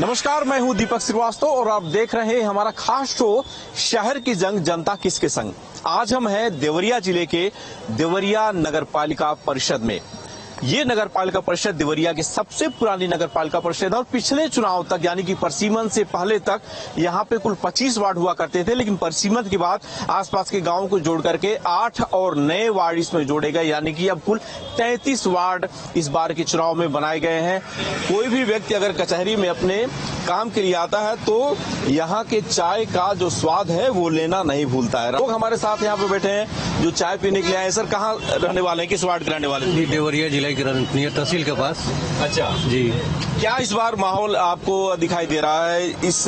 नमस्कार, मैं हूं दीपक श्रीवास्तव और आप देख रहे हैं हमारा खास शो शहर की जंग जनता किसके संग। आज हम हैं देवरिया जिले के देवरिया नगर पालिका परिषद में। ये नगर पालिका परिषद देवरिया की सबसे पुरानी नगर पालिका परिषद है और पिछले चुनाव तक यानी कि परसीमन से पहले तक यहाँ पे कुल 25 वार्ड हुआ करते थे, लेकिन परसीमन के बाद आसपास के गांवों को जोड़ करके 8 और नए वार्ड इसमें जोड़े गए, यानी कि अब कुल 33 वार्ड इस बार के चुनाव में बनाए गए हैं। कोई भी व्यक्ति अगर कचहरी में अपने काम के लिए आता है तो यहाँ के चाय का जो स्वाद है वो लेना नहीं भूलता है। लोग हमारे साथ यहाँ पे बैठे हैं जो चाय पीने के लिए आए। सर, कहाँ रहने वाले हैं, किस वार्ड के रहने वाले हैं? देवरिया जिला की तहसील के पास। अच्छा जी, क्या इस बार माहौल आपको दिखाई दे रहा है इस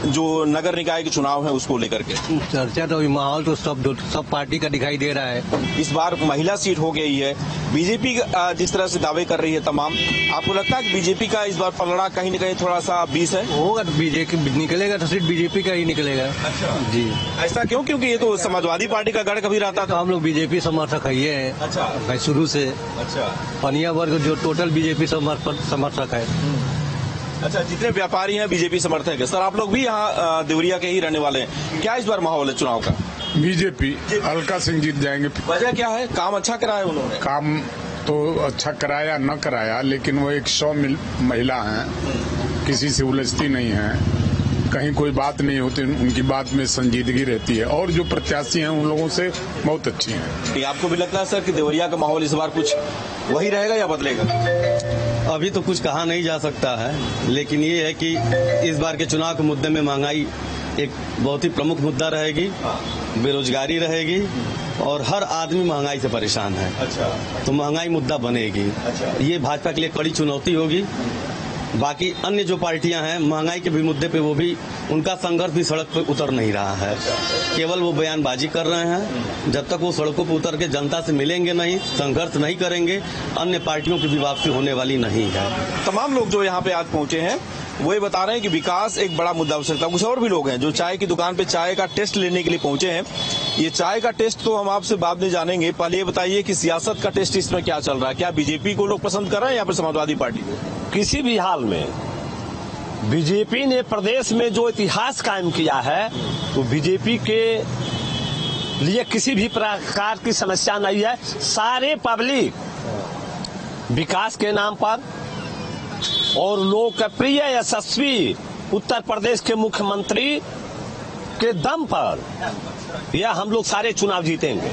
जो नगर निकाय के चुनाव है उसको लेकर के? चर्चा तो माहौल तो सब पार्टी का दिखाई दे रहा है। इस बार महिला सीट हो गई है, बीजेपी जिस तरह से दावे कर रही है तमाम, आपको लगता है कि बीजेपी का इस बार पलड़ा कहीं न कहीं थोड़ा सा 20 है? होगा तो बीजेपी निकलेगा तो सीट बीजेपी का ही निकलेगा। अच्छा जी, ऐसा क्यों? क्योंकि ये तो समाजवादी पार्टी का गढ़ कभी रहता तो था। हम लोग बीजेपी समर्थक है। अच्छा, भाई शुरू से अच्छा पनिया वर्ग जो टोटल बीजेपी समर्थक है। अच्छा, जितने व्यापारी हैं बीजेपी समर्थक है। सर, आप लोग भी यहाँ देवरिया के ही रहने वाले हैं, क्या इस बार माहौल है चुनाव का? बीजेपी अलका सिंह जीत जाएंगे। वजह क्या है? काम अच्छा कराया उन्होंने? काम तो अच्छा कराया न कराया, लेकिन वो 100 महिला हैं, किसी से उलझती नहीं है, कहीं कोई बात नहीं होती, उनकी बात में संजीदगी रहती है और जो प्रत्याशी हैं उन लोगों से बहुत अच्छी हैं। आपको भी लगता है सर कि देवरिया का माहौल इस बार कुछ वही रहेगा या बदलेगा? अभी तो कुछ कहा नहीं जा सकता है, लेकिन ये है कि इस बार के चुनाव के मुद्दे में महंगाई एक बहुत ही प्रमुख मुद्दा रहेगी, बेरोजगारी रहेगी और हर आदमी महंगाई से परेशान है। अच्छा, तो महंगाई मुद्दा बनेगी। अच्छा, ये भाजपा के लिए कड़ी चुनौती होगी। बाकी अन्य जो पार्टियां हैं महंगाई के भी मुद्दे पे वो भी उनका संघर्ष भी सड़क पे उतर नहीं रहा है, केवल वो बयानबाजी कर रहे हैं। जब तक वो सड़कों पे उतर के जनता से मिलेंगे नहीं, संघर्ष नहीं करेंगे, अन्य पार्टियों की भी वापसी होने वाली नहीं है। तमाम लोग जो यहाँ पे आज पहुंचे हैं वो ये बता रहे हैं कि विकास एक बड़ा मुद्दा हो सकता है। कुछ और भी लोग हैं जो चाय की दुकान पे चाय का टेस्ट लेने के लिए पहुंचे हैं। ये चाय का टेस्ट तो हम आपसे बाद में जानेंगे, पहले ये बताइए कि सियासत का टेस्ट इसमें क्या चल रहा है? क्या बीजेपी को लोग पसंद कर रहे हैं या फिर समाजवादी पार्टी को? किसी भी हाल में बीजेपी ने प्रदेश में जो इतिहास कायम किया है तो बीजेपी के लिए किसी भी प्रकार की समस्या नहीं है। सारे पब्लिक विकास के नाम पर और लोकप्रिय यशस्वी उत्तर प्रदेश के मुख्यमंत्री के दम पर यह हम लोग सारे चुनाव जीतेंगे।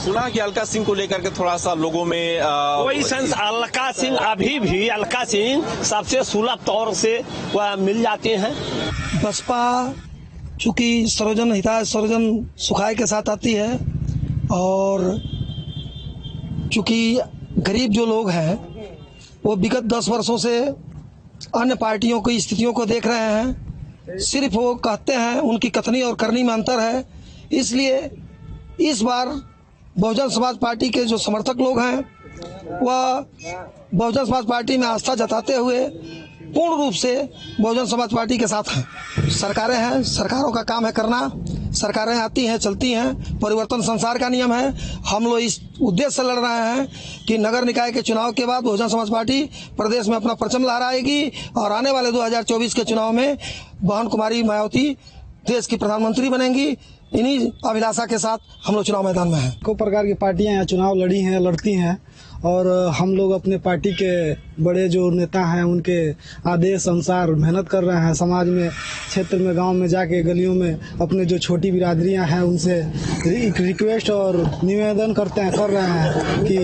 सुना कि अलका सिंह को लेकर के थोड़ा सा लोगों में कोई सेंस अलका सिंह अभी भी अलका सिंह सबसे सुलभ तौर से वह मिल जाते हैं। बसपा चूंकि सर्वजन हिताय सर्वजन सुखाय के साथ आती है और चूंकि गरीब जो लोग हैं वो विगत 10 वर्षों से अन्य पार्टियों की स्थितियों को देख रहे हैं, सिर्फ वो कहते हैं, उनकी कथनी और करनी में अंतर है। इसलिए इस बार बहुजन समाज पार्टी के जो समर्थक लोग हैं वह बहुजन समाज पार्टी में आस्था जताते हुए पूर्ण रूप से बहुजन समाज पार्टी के साथ हैं। सरकारें हैं, सरकारों का काम है करना, सरकारें आती हैं चलती हैं, परिवर्तन संसार का नियम है। हम लोग इस उद्देश्य से लड़ रहे हैं कि नगर निकाय के चुनाव के बाद बहुजन समाज पार्टी प्रदेश में अपना परचम लहराएगी और आने वाले 2024 के चुनाव में बहन कुमारी मायावती देश की प्रधानमंत्री बनेंगी। इन्हीं अभिलाषा के साथ हम लोग चुनाव मैदान में हैं। को प्रकार की पार्टियां यहाँ चुनाव लड़ती हैं और हम लोग अपने पार्टी के बड़े जो नेता हैं उनके आदेश अनुसार मेहनत कर रहे हैं। समाज में, क्षेत्र में, गांव में जाके गलियों में अपने जो छोटी बिरादरियां हैं उनसे रिक्वेस्ट और निवेदन कर रहे हैं कि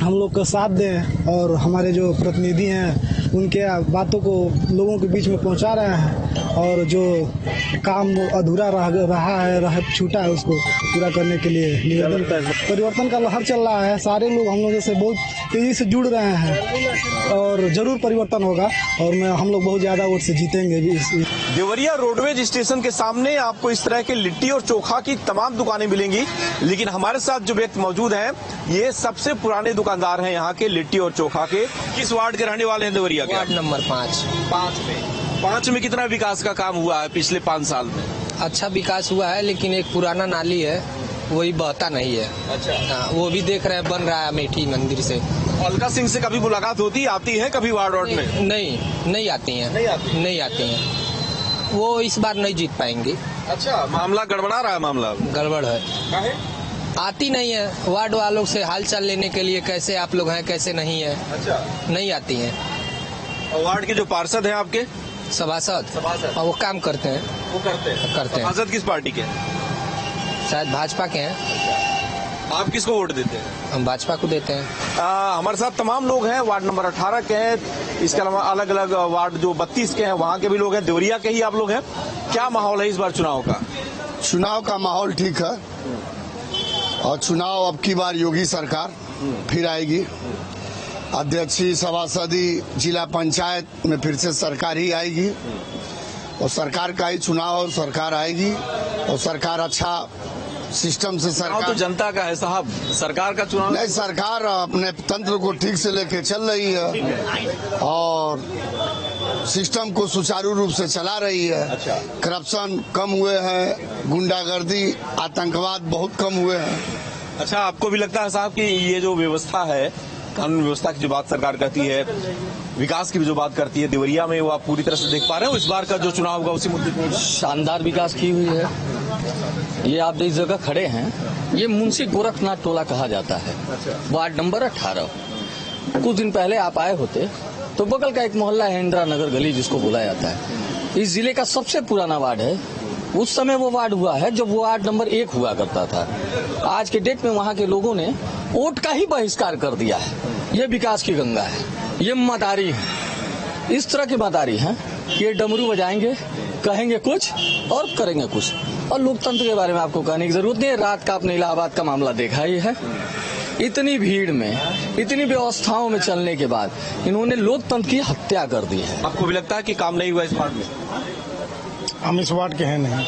हम लोग का साथ दें और हमारे जो प्रतिनिधि हैं उनके बातों को लोगों के बीच में पहुंचा रहे हैं और जो काम अधूरा रह छूटा है उसको पूरा करने के लिए निवेदन कर। परिवर्तन का लहर चल रहा है, सारे लोग हम लोगों से बहुत तेजी से जुड़ रहे हैं और जरूर परिवर्तन होगा और हम लोग बहुत ज्यादा वोट से जीतेंगे भी। देवरिया रोडवेज स्टेशन के सामने आपको इस तरह के लिट्टी और चोखा की तमाम दुकानें मिलेंगी, लेकिन हमारे साथ जो व्यक्ति मौजूद हैं ये सबसे पुराने दुकानदार हैं यहाँ के लिट्टी और चोखा के। किस वार्ड के रहने वाले हैं देवरिया के? Ward number 5। 5 में कितना विकास का काम हुआ है पिछले 5 साल में? अच्छा विकास हुआ है, लेकिन एक पुराना नाली है वही बहता नहीं है। अच्छा, हाँ, वो भी देख रहे हैं, बन रहा है अमेठी मंदिर से। अलका सिंह से कभी मुलाकात होती आती है कभी वार्ड में? नहीं आती हैं। नहीं आती हैं। वो इस बार नहीं जीत पाएंगी। अच्छा, मामला गड़बड़ा रहा है? मामला गड़बड़ है। काहे? आती नहीं है वार्ड वालों से हालचाल लेने के लिए, कैसे आप लोग हैं कैसे नहीं है। अच्छा, नहीं आती हैं। और वार्ड के जो पार्षद हैं आपके सभासद और वो काम करते हैं। वो करते हैं। पार्षद किस पार्टी के? शायद भाजपा के हैं। आप किसको वोट देते हैं? हम भाजपा को देते हैं। हमारे साथ तमाम लोग हैं, वार्ड नंबर 18 के हैं, इसके अलावा अलग अलग वार्ड जो 32 के हैं वहाँ के भी लोग हैं, देवरिया के ही आप लोग हैं। क्या माहौल है इस बार चुनाव का? चुनाव का माहौल ठीक है और चुनाव अब की बार योगी सरकार फिर आएगी। अध्यक्षी सभासदी जिला पंचायत में फिर से सरकार ही आएगी और सरकार का ही चुनाव और सरकार आएगी और सरकार अच्छा सिस्टम से सरकार तो जनता का है साहब, सरकार का चुनाव नहीं। सरकार अपने तंत्र को ठीक से लेके चल रही है और सिस्टम को सुचारू रूप से चला रही है। अच्छा। करप्शन कम हुए हैं, गुंडागर्दी आतंकवाद बहुत कम हुए हैं। अच्छा, आपको भी लगता है साहब कि ये जो व्यवस्था है, कानून व्यवस्था की जो बात सरकार करती है, विकास की भी जो बात करती है, देवरिया में वो आप पूरी तरह से देख पा रहे हो? इस बार का जो चुनाव होगा उसी मुद्दे पर शानदार विकास की हुई है। ये आप जिस जगह खड़े हैं, ये मुंशी गोरखनाथ टोला कहा जाता है। Ward number 18। कुछ दिन पहले आप आए होते तो बगल का एक मोहल्ला है इंदिरा नगर गली जिसको बोला जाता है, इस जिले का सबसे पुराना वार्ड है। उस समय वो वार्ड हुआ है जब वो वार्ड नंबर 1 हुआ करता था। आज के डेट में वहाँ के लोगों ने वोट का ही बहिष्कार कर दिया है। ये विकास की गंगा है, ये मदारी है। इस तरह की मदारी है कि ये डमरू बजाएंगे, कहेंगे कुछ और करेंगे कुछ। और लोकतंत्र के बारे में आपको कहने की जरूरत नहीं है। रात का आपने इलाहाबाद का मामला देखा ही है। इतनी भीड़ में, इतनी व्यवस्थाओं में चलने के बाद इन्होंने लोकतंत्र की हत्या कर दी है। आपको भी लगता है कि काम नहीं हुआ इस वार्ड में? हम इस वार्ड के हैं नहीं।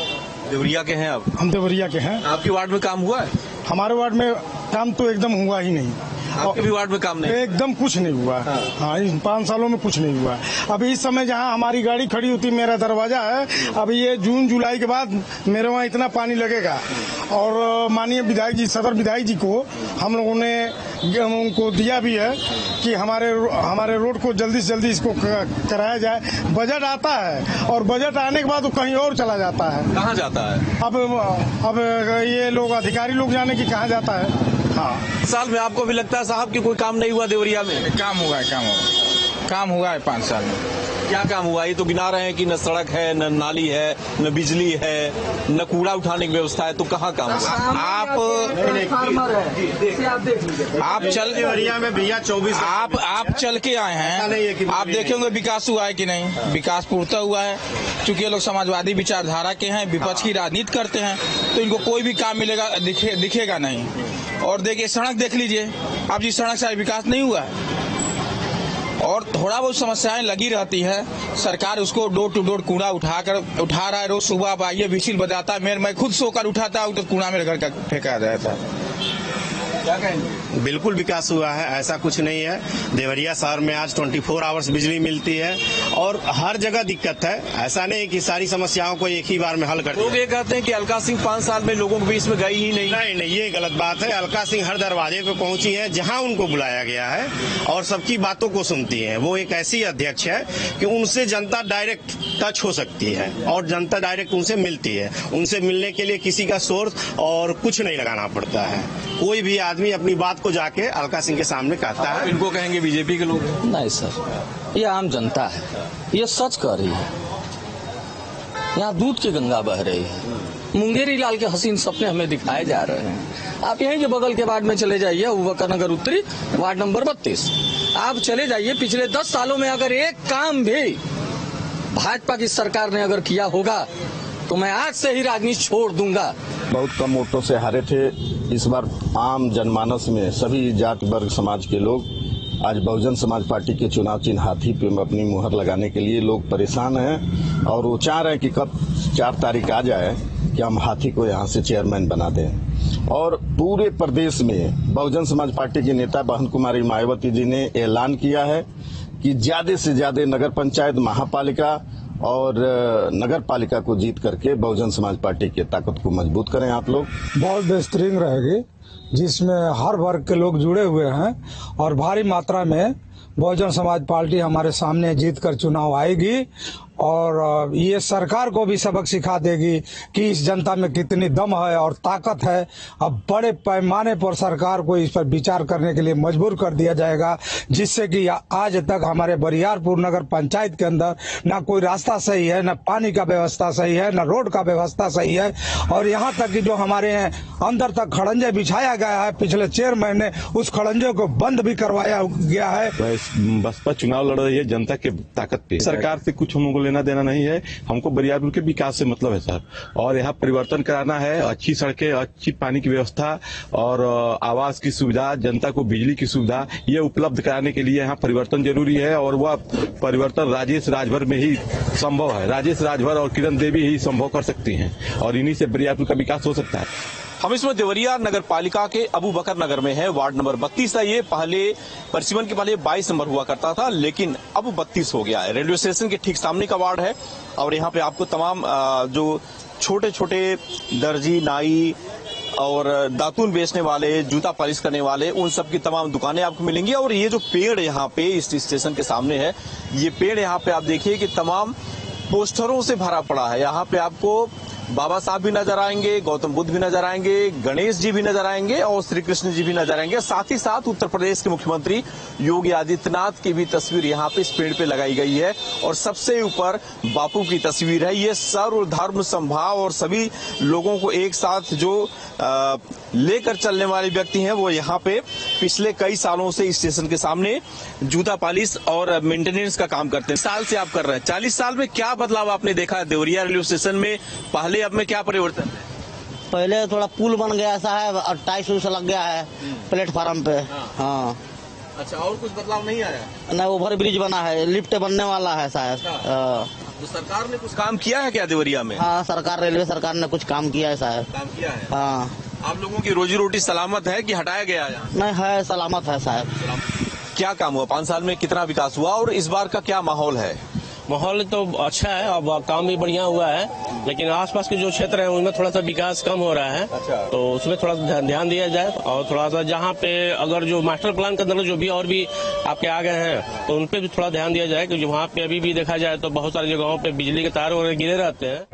देवरिया के हैं आप? हम देवरिया के हैं। आपके वार्ड में काम हुआ है? हमारे वार्ड में काम तो एकदम हुआ ही नहीं। आपके भी वार्ड में काम नहीं? एकदम कुछ नहीं हुआ। हाँ, इन 5 सालों में कुछ नहीं हुआ। अभी इस समय जहाँ हमारी गाड़ी खड़ी होती मेरा दरवाजा है, अभी ये जून जुलाई के बाद मेरे वहाँ इतना पानी लगेगा। और माननीय विधायक जी, सदर विधायक जी को हम लोगों ने उनको दिया भी है कि हमारे रोड को जल्दी से जल्दी इसको कराया जाए। बजट आता है और बजट आने के बाद वो कहीं और चला जाता है। कहाँ जाता है? अब ये लोग अधिकारी लोग जाने की कहाँ जाता है। हाँ, साल में आपको भी लगता है साहब कि कोई काम नहीं हुआ देवरिया में? काम हुआ है 5 साल में। क्या काम हुआ? ये तो गिना रहे हैं कि न सड़क है, न नाली है, न बिजली है, न कूड़ा उठाने की व्यवस्था है, तो कहाँ काम हुआ? आप चल देवरिया में भैया 24 आप चल के आए हैं, आप देखेंगे विकास हुआ है कि नहीं। विकास पूर्णतः हुआ है। चूंकि ये लोग समाजवादी विचारधारा के हैं, विपक्ष की राजनीति करते हैं, तो इनको कोई भी काम मिलेगा दिखेगा नहीं। और देखिए सड़क देख लीजिए, अब जिस सड़क से विकास नहीं हुआ है और थोड़ा बहुत समस्याएं लगी रहती है। सरकार उसको डोर टू डोर कूड़ा उठा रहा है। रोज सुबह आप आइए, विशिल बजाता है। मैं खुद सोकर उठाता हूँ तो कूड़ा मेरे घर का फेंका जाता है। क्या कहेंगे? बिल्कुल विकास हुआ है, ऐसा कुछ नहीं है। देवरिया शहर में आज 24 आवर्स बिजली मिलती है और हर जगह दिक्कत है। ऐसा नहीं कि सारी समस्याओं को एक ही बार में हल कर लोग ये कहते हैं कि अलका सिंह 5 साल में लोगों के बीच में गई ही नहीं, ये गलत बात है। अलका सिंह हर दरवाजे पे पहुंची है जहां उनको बुलाया गया है और सबकी बातों को सुनती है। वो एक ऐसी अध्यक्ष है कि उनसे जनता डायरेक्ट टच हो सकती है और जनता डायरेक्ट उनसे मिलती है। उनसे मिलने के लिए किसी का सोर्स और कुछ नहीं लगाना पड़ता है। कोई भी आदमी अपनी बात को जाके अलका सिंह के सामने कहता है। इनको कहेंगे बीजेपी के लोग? नहीं सर, ये आम जनता है, ये सच कह रही है। यहाँ दूध की गंगा बह रही है। मुंगेरी लाल के हसीन सपने हमें दिखाए जा रहे हैं। आप यहीं के बगल के वार्ड में चले जाइए, अबूबकर नगर उत्तरी वार्ड नंबर 32। आप चले जाइए, पिछले 10 सालों में अगर एक काम भी भाजपा की सरकार ने अगर किया होगा तो मैं आज से ही राजनीति छोड़ दूंगा। बहुत कम वोटों से हारे थे। इस बार आम जनमानस में सभी जाति वर्ग समाज के लोग आज बहुजन समाज पार्टी के चुनाव चिन्ह हाथी पे अपनी मुहर लगाने के लिए लोग परेशान हैं और वो चाह रहे हैं कि कब 4 तारीख आ जाए कि हम हाथी को यहाँ से चेयरमैन बना दें। और पूरे प्रदेश में बहुजन समाज पार्टी के नेता बहन कुमारी मायावती जी ने ऐलान किया है कि ज्यादा से ज्यादा नगर पंचायत, महापालिका और नगर पालिका को जीत करके बहुजन समाज पार्टी की ताकत को मजबूत करें आप लोग। बहुत बेहतरीन रहेगी, जिसमें हर वर्ग के लोग जुड़े हुए हैं और भारी मात्रा में बहुजन समाज पार्टी हमारे सामने जीतकर चुनाव आएगी और ये सरकार को भी सबक सिखा देगी कि इस जनता में कितनी दम है और ताकत है। अब बड़े पैमाने पर सरकार को इस पर विचार करने के लिए मजबूर कर दिया जाएगा, जिससे कि आज तक हमारे बरियारपुर नगर पंचायत के अंदर न कोई रास्ता सही है, न पानी का व्यवस्था सही है, न रोड का व्यवस्था सही है और यहाँ तक कि जो हमारे अंदर तक खड़ंजे बिछाया गया है पिछले 4 महीने, उस खड़ंजों को बंद भी करवाया गया है। बसपा चुनाव लड़ रही है जनता के ताकत पे, सरकार से कुछ हम लोगों को लेना देना नहीं है, हमको बरियारपुर के विकास से मतलब है सर। और यहाँ परिवर्तन कराना है, अच्छी सड़कें, अच्छी पानी की व्यवस्था और आवास की सुविधा, जनता को बिजली की सुविधा ये उपलब्ध कराने के लिए यहाँ परिवर्तन जरूरी है और वह परिवर्तन राजेश राजभर में ही संभव है। राजेश राजभर और किरण देवी ही संभव कर सकती हैं और इन्हीं से बरियारपुर का विकास हो सकता है। हम इसमें देवरिया नगर पालिका के अबू बकर नगर में है। वार्ड नंबर 32 था। ये पहले परिसीमन के पहले 22 नंबर हुआ करता था, लेकिन अब 32 हो गया है। रेलवे स्टेशन के ठीक सामने का वार्ड है और यहाँ पे आपको तमाम जो छोटे छोटे दर्जी, नाई और दातून बेचने वाले, जूता पॉलिश करने वाले, उन सब की तमाम दुकानें आपको मिलेंगी। और ये जो पेड़ यहाँ पे इस स्टेशन के सामने है, ये पेड़ यहाँ पे आप देखिए कि तमाम पोस्टरों से भरा पड़ा है। यहाँ पे आपको बाबा साहब भी नजर आएंगे, गौतम बुद्ध भी नजर आएंगे, गणेश जी भी नजर आएंगे और श्री कृष्ण जी भी नजर आएंगे। साथ ही साथ उत्तर प्रदेश के मुख्यमंत्री योगी आदित्यनाथ की भी तस्वीर यहाँ पे इस पेड़ पे लगाई गई है और सबसे ऊपर बापू की तस्वीर है। ये सर्व धर्म समभाव और सभी लोगों को एक साथ जो लेकर चलने वाले व्यक्ति हैं, वो यहाँ पे पिछले कई सालों से इस स्टेशन के सामने जूता पॉलिश और मेंटेनेंस का काम करते हैं। साल से आप कर रहे हैं, 40 साल में क्या बदलाव आपने देखा है देवरिया रेलवे स्टेशन में? पहले अब में क्या परिवर्तन है? पहले थोड़ा पुल बन गया साहब और टाइल्स उल्स लग गया है प्लेटफार्म पे। हाँ। अच्छा, और कुछ बदलाव नहीं आया? नहीं, ओवर ब्रिज बना है, लिफ्ट बनने वाला है शायद। तो सरकार ने कुछ काम किया है क्या देवरिया में? हाँ, सरकार, रेलवे सरकार ने कुछ काम किया है शायद। काम किया है? हाँ। आप लोगों की रोजी रोटी सलामत है कि हटाया गया है? नहीं है, सलामत है शायद। क्या काम हुआ 5 साल में, कितना विकास हुआ और इस बार का क्या माहौल है? माहौल तो अच्छा है, अब काम भी बढ़िया हुआ है, लेकिन आसपास के जो क्षेत्र है उनमें थोड़ा सा विकास कम हो रहा है। अच्छा। तो उसमें थोड़ा ध्यान दिया जाए और थोड़ा सा जहाँ पे अगर जो मास्टर प्लान के अंदर जो भी और भी आपके आ गए हैं तो उन पे भी थोड़ा ध्यान दिया जाए, क्योंकि वहाँ पे अभी भी देखा जाए तो बहुत सारी जगहों पे बिजली के तार वगैरह गिरे रहते हैं।